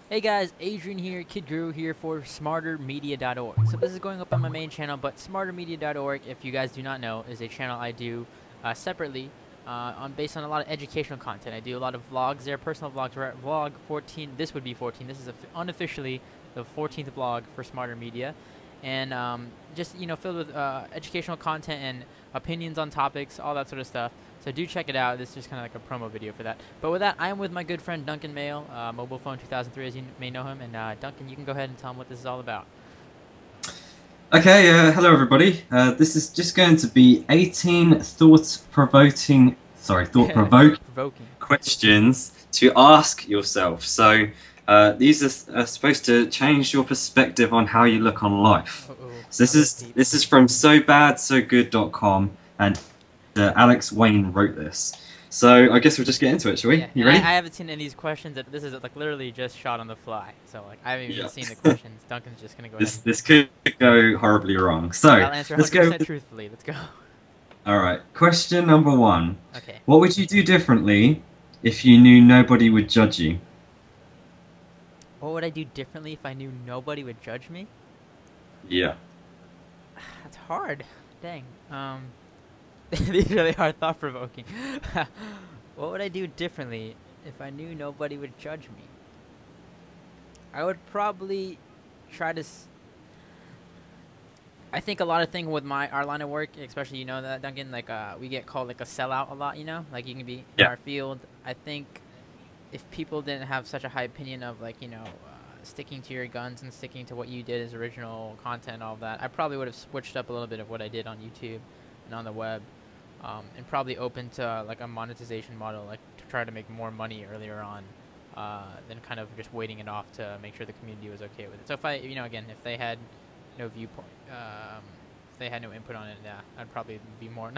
Hey guys, Adrian here, Kid Guru here for smartermedia.org. So this is going up on my main channel, but smartermedia.org, if you guys do not know, is a channel I do separately based on a lot of educational content. I do a lot of vlogs there, personal vlogs. We're at vlog 14. This would be 14. This is unofficially the 14th vlog for Smarter Media, and just filled with educational content and opinions on topics, all that sort of stuff. So do check it out. This is just kind of like a promo video for that. But with that, I am with my good friend Duncan Mail, Mobilephone2003, as you may know him. And Duncan, you can go ahead and tell him what this is all about. Okay, hello everybody. This is just going to be 18 thought-provoking Provoking. questions to ask yourself. So these are supposed to change your perspective on how you look on life. So this is from SoBadSoGood.com, and Alex Wayne wrote this. So I guess we'll just get into it, shall we? Yeah, You ready? I haven't seen any of these questions. This is like literally just shot on the fly. So like I haven't even seen the questions. Duncan's just gonna go ahead. This could go horribly wrong. So I'll answer let's 100% go. truthfully. Let's go. All right. Question number one. Okay. What would you do differently if you knew nobody would judge you? What would I do differently if I knew nobody would judge me? Yeah. That's hard. Dang. These really are thought-provoking. What would I do differently if I knew nobody would judge me? I would probably try to. I think a lot of things with our line of work, especially that Duncan, like we get called like a sellout a lot. Like you can be in our field. I think if people didn't have such a high opinion of like sticking to your guns and sticking to what you did as original content and all that, I probably would have switched up a little bit of what I did on YouTube and on the web. And probably open to like a monetization model, like to try to make more money earlier on, than kind of just waiting it off to make sure the community was okay with it. So if I, again, if they had no viewpoint, if they had no input on it, yeah, I'd probably be more,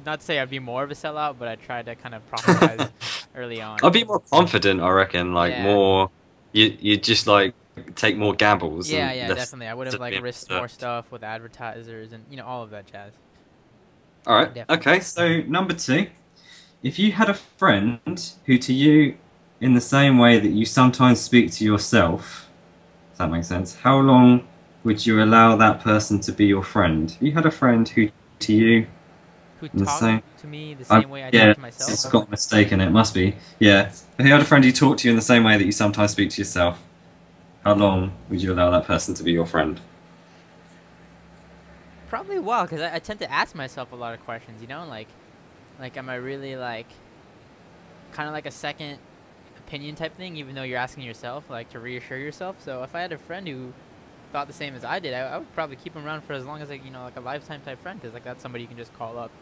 not to say I'd be more of a sellout, but I'd try to kind of proselytize early on. I'd be more confident, I reckon. Like Yeah. more, you just like take more gambles. Yeah, And yeah, less definitely. I would have like risked more stuff with advertisers and all of that jazz. All right. Definitely. Okay. So number two, if you had a friend who to you, in the same way that you sometimes speak to yourself, does that make sense? How long would you allow that person to be your friend? If you had a friend who to you Who in the talked same to me the same way I yeah, talk to it's myself? got a mistake in it. Must be. Yeah. If you had a friend who talked to you in the same way that you sometimes speak to yourself, how long would you allow that person to be your friend? Probably a while, because I tend to ask myself a lot of questions, like am I really like, kind of like a second opinion type thing, even though you're asking yourself, like to reassure yourself. So if I had a friend who thought the same as I did, I would probably keep him around for as long as like, like a lifetime type friend, because like that's somebody you can just call up.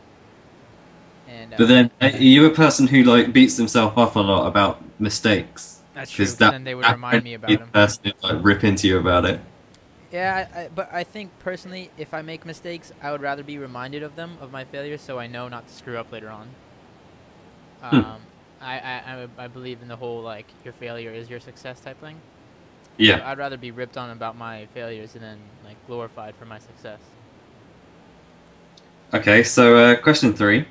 And But then, are you a person who like beats themselves up a lot about mistakes? that's true, Because because then they would remind me be about the them. person who like rip into you about it. Yeah, but I think personally, if I make mistakes, I would rather be reminded of them, of my failures, so I know not to screw up later on. Hmm. I believe in the whole like your failure is your success type thing. So Yeah. I'd rather be ripped on about my failures and then like glorified for my success. Okay. So, question three.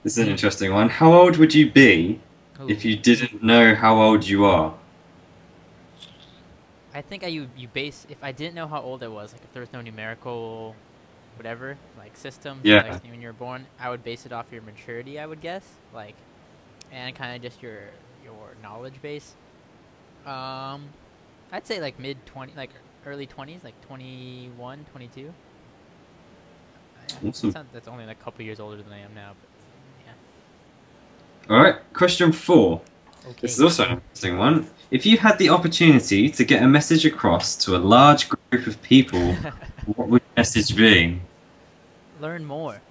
This is an interesting one. How old would you be Ooh, if you didn't know how old you are? I think you base, if I didn't know how old I was, like if there was no numerical, whatever, like system, Yeah. like when you're born, I would base it off your maturity, I would guess, like, and kind of just your knowledge base. Um, I'd say like mid 20, like early 20s, like 21, 22. Yeah, Awesome. that's only like a couple years older than I am now, but All right. Question four. yeah. This Okay. is also an interesting one. If you had the opportunity to get a message across to a large group of people, what would the message be? Learn more.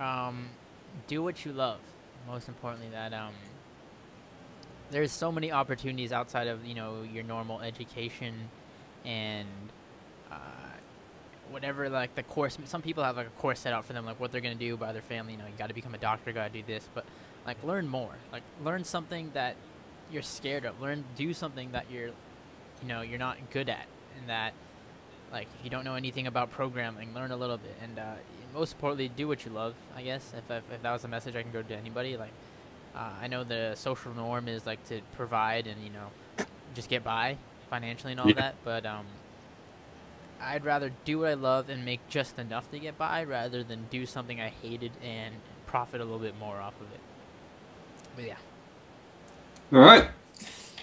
Um, do what you love. Most importantly, that there's so many opportunities outside of your normal education and uh, whatever, like the course. Some people have like a course set out for them, like what they're gonna do by their family. You got to become a doctor, got to do this, but like learn more. Like learn something that you're scared of. Do something that you're not good at, and that like if you don't know anything about programming, learn a little bit, and most importantly, do what you love. I guess if that was a message I can go to anybody, like I know the social norm is like to provide and just get by financially and all Yeah. that, but I'd rather do what I love and make just enough to get by rather than do something I hated and profit a little bit more off of it. But yeah. All right.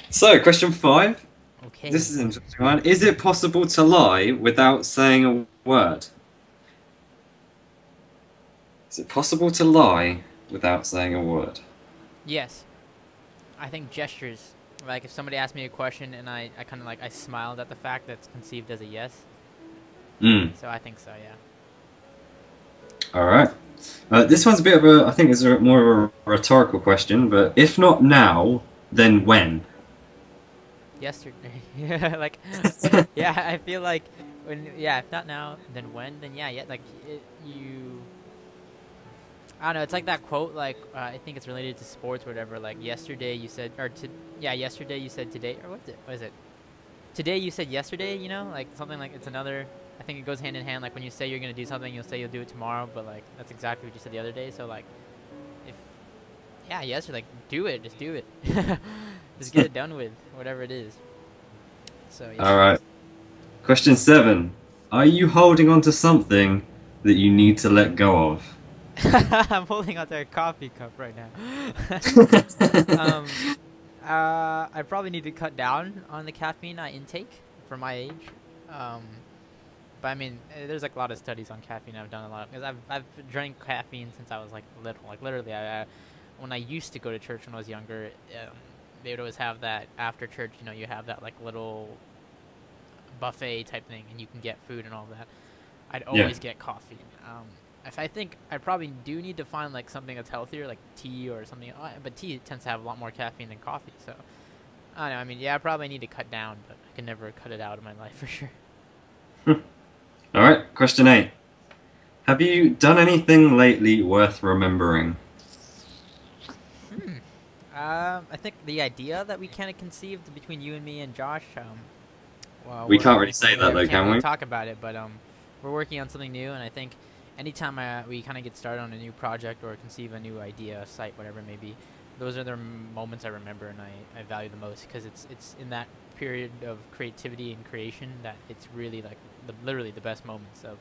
So, question 5. This Okay. is an interesting one. Is it possible to lie without saying a word? Is it possible to lie without saying a word? Yes. I think gestures. Like if somebody asked me a question and I kind of like I smiled at the fact that's conceived as a yes. Hmm. So I think so, yeah. All right. This one's a bit of a, I think it's more of a rhetorical question, but if not now, then when? Yesterday. Yeah, like yeah, I feel like if not now, then when? Then yeah, like you I don't know, it's like that quote like I think it's related to sports or whatever, like yesterday you said yesterday you said today or what is it? Today you said yesterday, like something like it's another. I think it goes hand in hand. Like when you say you're gonna do something, you'll say you'll do it tomorrow, but like that's exactly what you said the other day. So like, if yesterday, like do it, just do it, just get it done with, whatever it is. So yeah, All right. Question 7. Are you holding on to something that you need to let go of? I'm holding onto a coffee cup right now. um, I probably need to cut down on the caffeine I intake for my age. Um, But I mean, there's like a lot of studies on caffeine. I've done a lot because I've drank caffeine since I was like little. Like literally, when I used to go to church when I was younger, they would always have that after church. You have that like little buffet type thing, and you can get food and all that. I'd Yeah. always get coffee. If I think I probably do need to find like something that's healthier, like tea or something. But tea tends to have a lot more caffeine than coffee, so I don't know. I mean, yeah, I probably need to cut down, but I can never cut it out of my life for sure. All right. Question 8. Have you done anything lately worth remembering? Hmm. I think the idea that we kind of conceived between you and me and Josh, well, We can't really say that we though, can't can really we? talk about it, but we're working on something new, and I think anytime we kind of get started on a new project or conceive a new idea, site, whatever it may be, those are the moments I remember and I value the most because it's in that period of creativity and creation that it's really like literally the best moments of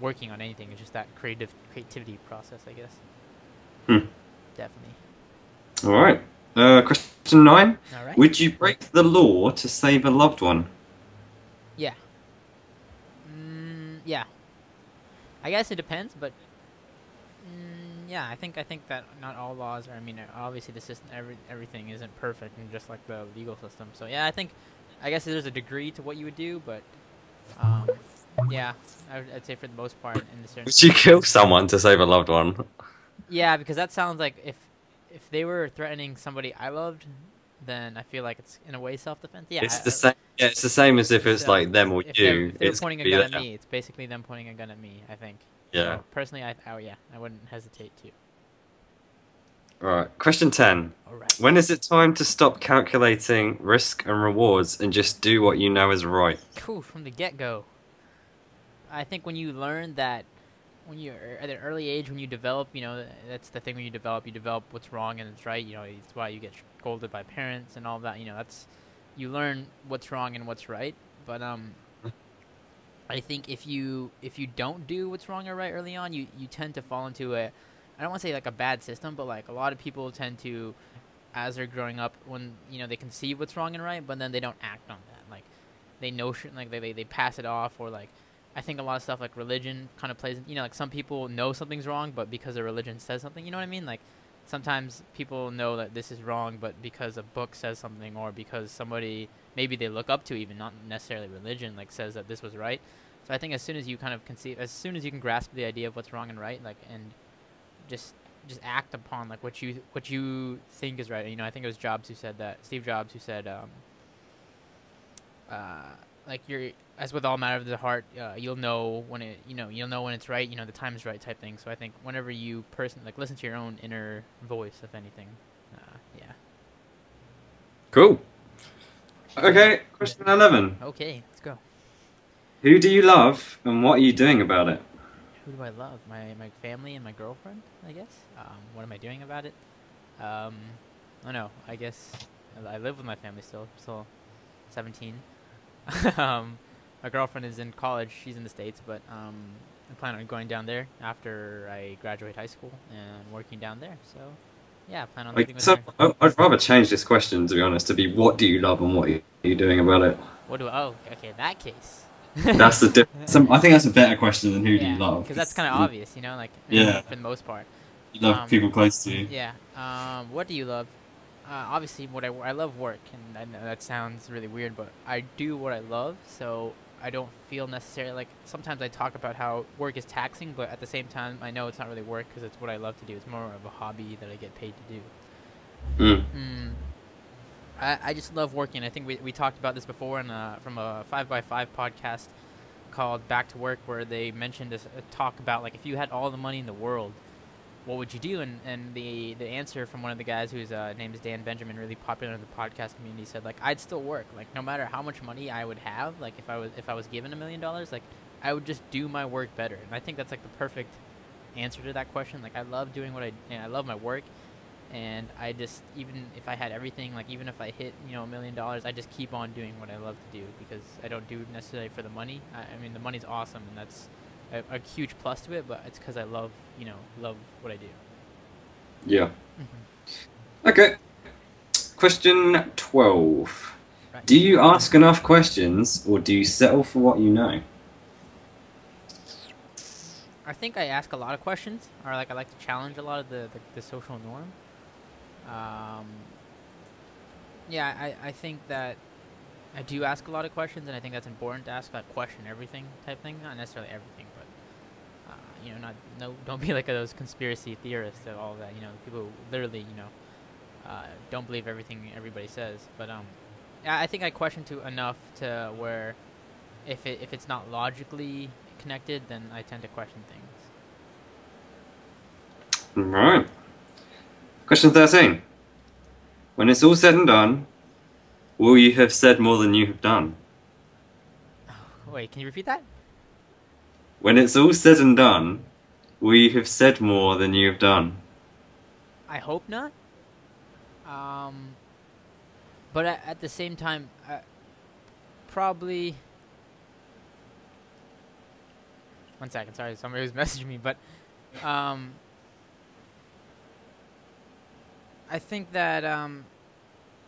working on anything. It's just that creativity process, I guess. Hmm. Definitely. All right. Question 9. All right. Would you break the law to save a loved one? Yeah. Yeah. I guess it depends, but yeah, I think that not all laws are. I mean, obviously the system, everything isn't perfect, and just like the legal system. So yeah, I guess there's a degree to what you would do, but yeah, I'd say for the most part, in the certain Would you kill circumstances. someone to save a loved one? Yeah, because that sounds like if they were threatening somebody I loved, then I feel like it's in a way self-defense. It's Yeah, the same. Yeah, it's the same as if it's so like them or you. if they were It's gonna pointing a be gun at them. me, it's basically them pointing a gun at me, I think. Yeah. So personally, yeah, I wouldn't hesitate to. All right. Question 10. All right. When is it time to stop calculating risk and rewards and just do what you know is right? Cool, from the get-go. I think when you learn that when you're at an early age, when you develop, that's the thing. When you develop what's wrong and what's right. It's why you get scolded by parents and all that. That's you learn what's wrong and what's right. But I think if you don't do what's wrong or right early on, you tend to fall into I don't want to say like a bad system, but like a lot of people tend to, as they're growing up, when they conceive what's wrong and right, but then they don't act on that. Like they notion, like they pass it off, or like I think a lot of stuff like religion kind of plays. Like some people know something's wrong, but because their religion says something, you know what I mean? Like sometimes people know that this is wrong, but because a book says something, or because somebody maybe they look up to, even not necessarily religion, like says that this was right. So I think as soon as you kind of conceive, as soon as you can grasp the idea of what's wrong and right, like and just act upon like what you think is right. I think it was Jobs who said that. Steve Jobs who said, like you're as with all matter of the heart, you'll know when you'll know when it's right. The time is right type thing. So I think whenever you like listen to your own inner voice, if anything, yeah. Cool. Okay. Question 11. Okay, let's go. Who do you love and what are you doing about it? Who do I love? My family and my girlfriend, I guess. What am I doing about it? I don't know. I guess I live with my family still 17. My girlfriend is in college. She's in the States, but I plan on going down there after I graduate high school and working down there. So, yeah, I plan on living with So her. I'd rather change this question, to be honest, to be what do you love and what are you doing about it? What do I, oh, okay, in that case. That's the I think that's a better question than who do you Yeah, love? because that's 'Cause kind of obvious, you know, like, yeah, for the most part. you love people close to you. Yeah. What do you love? Obviously, I love work, and I know that sounds really weird, but I do what I love, so I don't feel necessarily like. Sometimes I talk about how work is taxing, but at the same time, I know it's not really work because it's what I love to do. It's more of a hobby that I get paid to do. Mm. I just love working. I think we talked about this before in from a 5x5 podcast called Back to Work, where they mentioned this talk about like if you had all the money in the world, what would you do? And the answer from one of the guys whose name is Dan Benjamin, really popular in the podcast community, said like I'd still work, like no matter how much money I would have, like if I was given $1 million, like I would just do my work better. And I think that's like the perfect answer to that question. Like I love doing I love my work, and I just, even if I had everything, like even if I hit $1 million, I just keep on doing what I love to do because I don't do it necessarily for the money. I mean the money's awesome and that's a huge plus to it, but it's because I love love what I do. Yeah. Okay. Question 12. Right. Do you ask enough questions or do you settle for what you know? I think I ask a lot of questions, or like I like to challenge a lot of the social norm. Yeah, I think that I do ask a lot of questions, and I think that's important to ask, that question everything type thing. Not necessarily everything, but not don't be like those conspiracy theorists and all that. People who literally don't believe everything everybody says. But I think I question to enough to where if it's not logically connected, then I tend to question things. Right. Question 13. When it's all said and done, will you have said more than you have done? Wait, can you repeat that? When it's all said and done, will you have said more than you have done? I hope not. But at the same time, probably. One second, sorry, somebody was messaging me, but I think that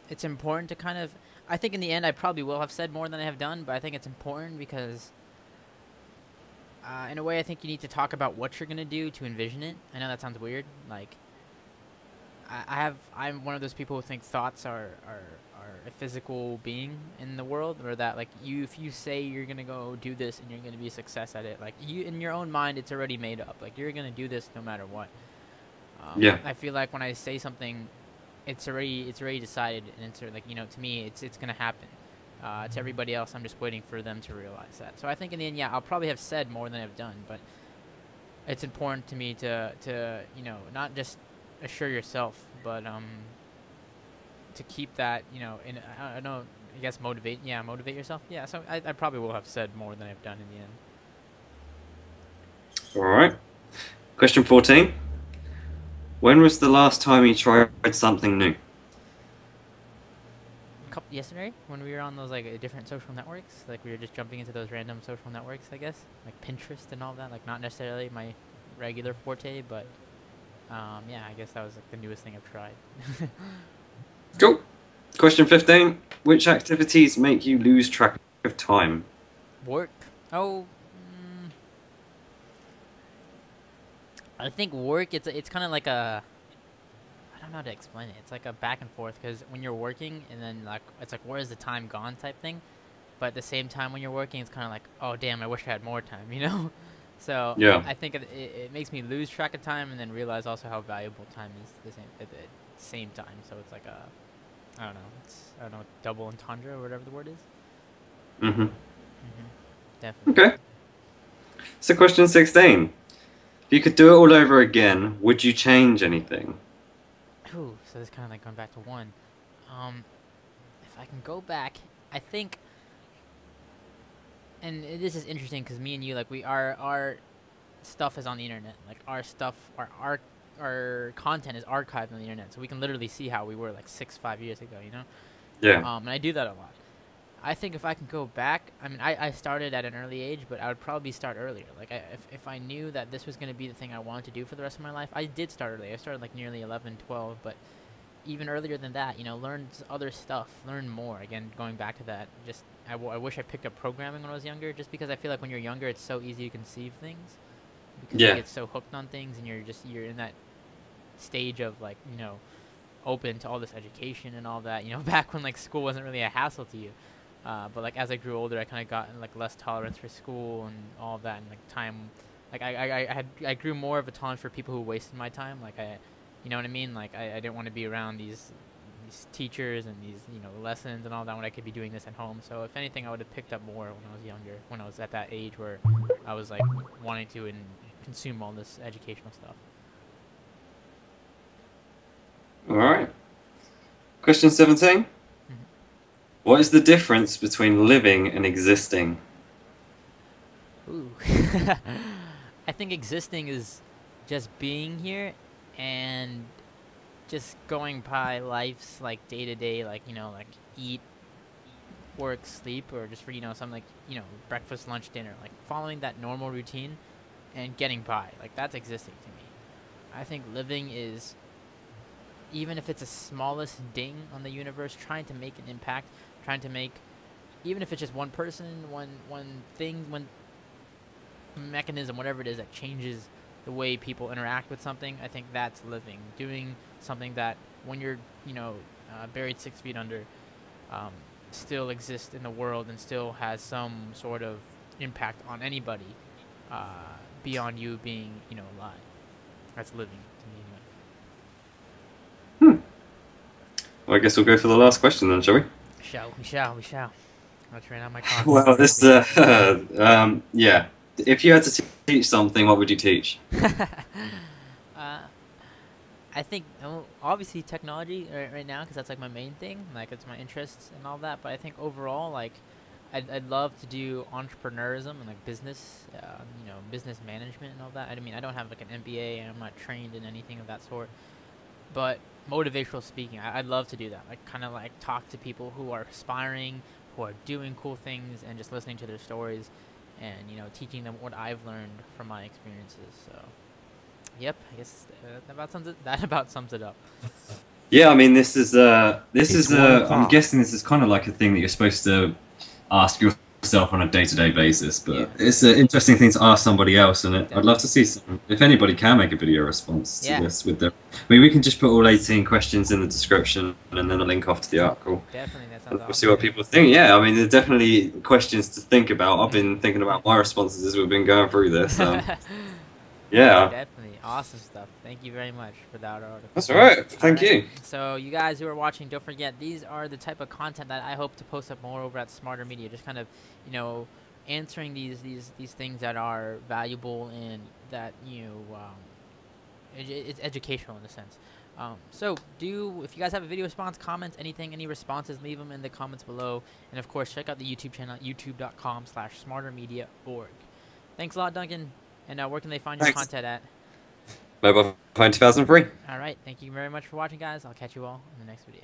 it's important to kind of. I think in the end, I probably will have said more than I have done, but I think it's important because, in a way, I think you need to talk about what you're gonna do to envision it. I know that sounds weird. Like, I'm one of those people who think thoughts are a physical being in the world, or that like if you say you're gonna go do this and you're gonna be a success at it, like you in your own mind, it's already made up. Like you're gonna do this no matter what. Yeah. I feel like when I say something, it's already decided, and it's like to me, it's gonna happen. To everybody else, I'm just waiting for them to realize that. So I think in the end, yeah, I'll probably have said more than I've done, but it's important to me to not just assure yourself, but to keep that in I don't know, I guess motivate yourself. Yeah, so I probably will have said more than I've done in the end. All right. Question 14. When was the last time you tried something new? Yesterday, when we were on those like different social networks, like we were just jumping into those random social networks, I guess, like Pinterest and all that. Like not necessarily my regular forte, but yeah, I guess that was like the newest thing I've tried. Cool. Question 15. Which activities make you lose track of time? Work. Oh, I think work. It's kind of like a. I don't know how to explain it. It's like a back and forth because when you're working and then like it's like where's the time gone type thing, but at the same time when you're working, it's kind of like oh damn, I wish I had more time. So Yeah. I think it makes me lose track of time and then realize also how valuable time is at the same time. So it's like I don't know, double entendre or whatever the word is. Mm-hmm. Definitely. Okay. So question 16. If you could do it all over again, would you change anything? Ooh, so this kind of like going back to one. If I can go back, I think, and this is interesting because me and you, like our stuff is on the internet. Like our stuff, our our content is archived on the internet, so we can literally see how we were like 5 years ago, you know. Yeah. And I do that a lot. I think if I can go back, I mean, I started at an early age, but I would probably start earlier. Like, if I knew that this was going to be the thing I wanted to do for the rest of my life, I did start early. I started like nearly 11, 12, but even earlier than that, you know, learn other stuff, learn more. Again, going back to that, just I wish I picked up programming when I was younger, just because I feel like when you're younger, it's so easy to conceive things, because you get so hooked on things, and you're in that stage of like, you know, open to all this education and all that. You know, back when like school wasn't really a hassle to you. But like as I grew older, I kind of got like less tolerance for school and all of that, and like time, like I grew more of a tolerance for people who wasted my time. Like you know what I mean? Like I didn't want to be around these teachers and these, you know, lessons and all that when I could be doing this at home. So if anything, I would have picked up more when I was younger, when I was at that age where I was like wanting to consume all this educational stuff. All right. Question 17. What is the difference between living and existing? Ooh. I think existing is just being here and just going by life's like day to day, like, you know, like eat, work, sleep, or just for, you know, something like, you know, breakfast, lunch, dinner, like following that normal routine and getting by. Like that's existing to me. I think living is, even if it's the smallest ding on the universe, trying to make an impact, trying to make, even if it's just one person, one thing, one mechanism, whatever it is that changes the way people interact with something. I think that's living. Doing something that when you're, you know, buried 6 feet under, still exists in the world and still has some sort of impact on anybody beyond you being, you know, alive. That's living to me anyway. Well, I guess we'll go for the last question then, shall we? We shall. I'll train out my confidence. Well, this, yeah. If you had to teach something, what would you teach? I think, obviously technology right now, because that's like my main thing, like it's my interests and all that. But I think overall, like, I'd love to do entrepreneurism and like business, you know, business management and all that. I mean, I don't have like an MBA and I'm not trained in anything of that sort. But motivational speaking, I'd love to do that. Like, kind of like talk to people who are aspiring, who are doing cool things, and just listening to their stories, and, you know, teaching them what I've learned from my experiences. So, yep, I guess that about sums it up. Yeah, I mean, I'm guessing this is kind of like a thing that you're supposed to ask yourself on a day-to-day basis, but yeah, it's an interesting thing to ask somebody else, and I'd love to see if anybody can make a video response to this with them. I mean, we can just put all 18 questions in the description and then a link off to the article. Definitely, that sounds awesome. We'll see what people think. Yeah, I mean, there are definitely questions to think about. I've been thinking about my responses as we've been going through this. Yeah. Definitely. Awesome stuff. Thank you very much for that article. That's all right. Thank you. So you guys who are watching, don't forget, these are the type of content that I hope to post up more over at Smarter Media. Just kind of, you know, answering these things that are valuable and that, you know, it's educational in a sense. So if you guys have a video response, comments, anything, any responses, leave them in the comments below. And of course, check out the YouTube channel, youtube.com/smartermedia.org. Thanks a lot, Duncan. And where can they find your content at? Mobilephone2003. All right. Thank you very much for watching, guys. I'll catch you all in the next video.